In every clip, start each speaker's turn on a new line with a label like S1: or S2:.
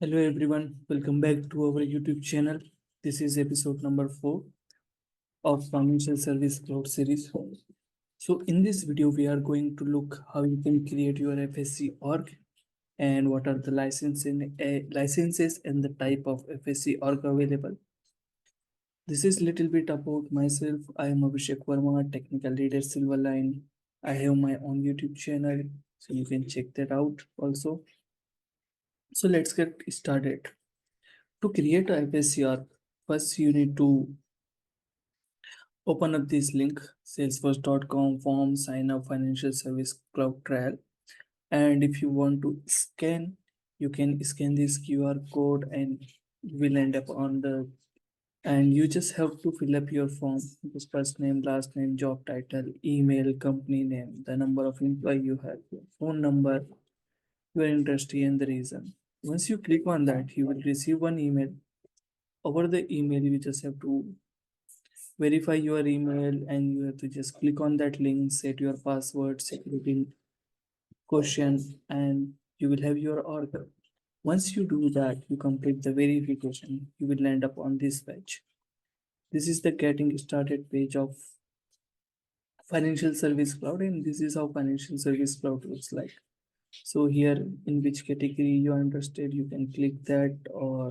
S1: Hello everyone, welcome back to our YouTube channel. This is episode number 4 of Financial Service Cloud series. So in this video, we are going to look how you can create your FSC org and what are the licenses and the type of FSC org available. This is little bit about myself. I am Abhishek Verma, technical leader Silverline. I have my own YouTube channel, so you can check that out also. So let's get started. To create a FSC org, first you need to open up this link, salesforce.com form sign up financial service cloud trial. And if you want to scan, you can scan this QR code and you will end up on the, and you just have to fill up your form, this first name, last name, job title, email, company name, the number of employee you have, your phone number, your industry, and the reason. Once you click on that, you will receive one email. Over the email, you just have to verify your email and you have to just click on that link, set your password, security question, and you will have your order. Once you do that, you complete the verification, you will end up on this page. This is the getting started page of financial service cloud, and this is how financial service cloud looks like. So here, in which category you are interested, you can click that, or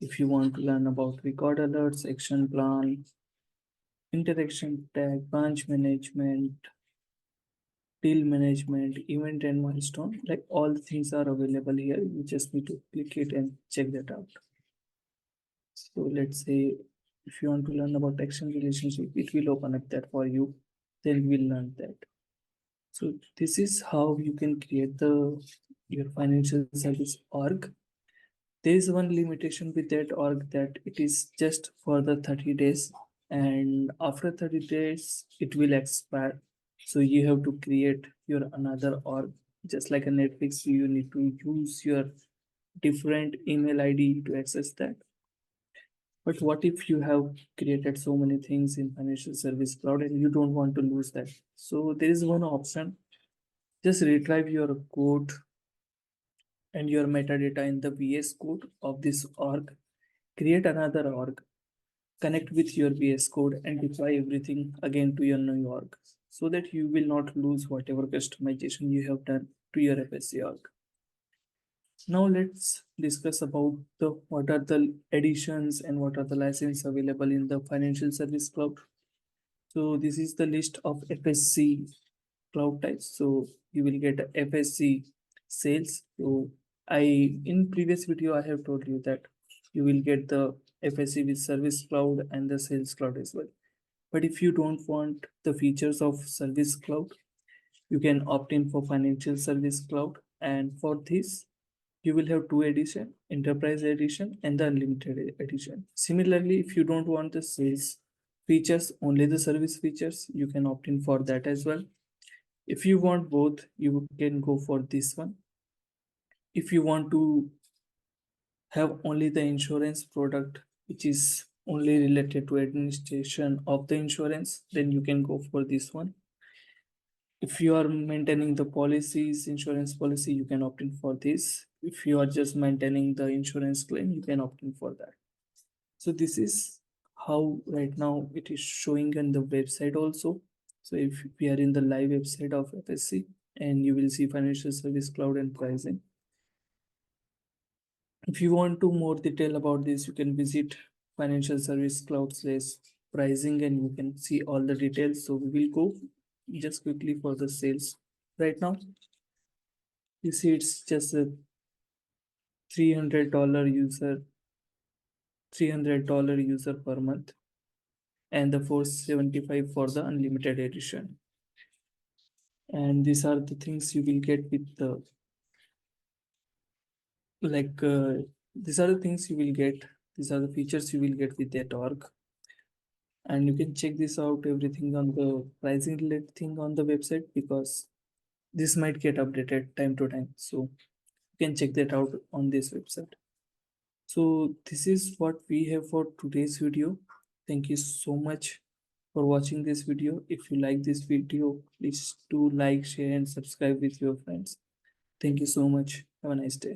S1: if you want to learn about record alerts, action plan, interaction tag, branch management, deal management, event and milestone, like all the things are available here. You just need to click it and check that out. So let's say if you want to learn about action relationship, it will open up that for you. Then we'll learn that. So this is how you can create the your financial service org. There is one limitation with that org that it is just for the 30 days, and after 30 days it will expire. So you have to create your another org. Just like a Netflix, you need to use your different email ID to access that. But what if you have created so many things in financial service cloud and you don't want to lose that? So there is one option. Just retrieve your code and your metadata in the VS code of this org. Create another org, connect with your VS code and deploy everything again to your new org so that you will not lose whatever customization you have done to your FSC org. Now let's discuss about the what are the additions and what are the licenses available in the financial service cloud. So this is the list of FSC cloud types. So you will get a FSC sales. So I in previous video I have told you that you will get the FSC with service cloud and the sales cloud as well. But if you don't want the features of service cloud, you can opt in for financial service cloud. And for this, you will have two edition, enterprise edition and the unlimited edition. Similarly, if you don't want the sales features, only the service features, you can opt in for that as well. If you want both, you can go for this one. If you want to have only the insurance product, which is only related to administration of the insurance, then you can go for this one. If you are maintaining the policies, insurance policy, you can opt in for this. If you are just maintaining the insurance claim, you can opt in for that. So this is how right now it is showing on the website also. So if we are in the live website of FSC, and you will see financial service cloud and pricing. If you want to more detail about this, you can visit financial service cloud / pricing and you can see all the details. So we will go just quickly for the sales right now. You see it's just a $300 user, $300 user per month, and the 475 for the unlimited edition. And these are the things you will get with the these are the things you will get. These are the features you will get with that org. And you can check this out everything on the pricing related thing on the website, because this might get updated time to time. So you can check that out on this website. So this is what we have for today's video. Thank you so much for watching this video. If you like this video, please do like, share and subscribe with your friends. Thank you so much. Have a nice day.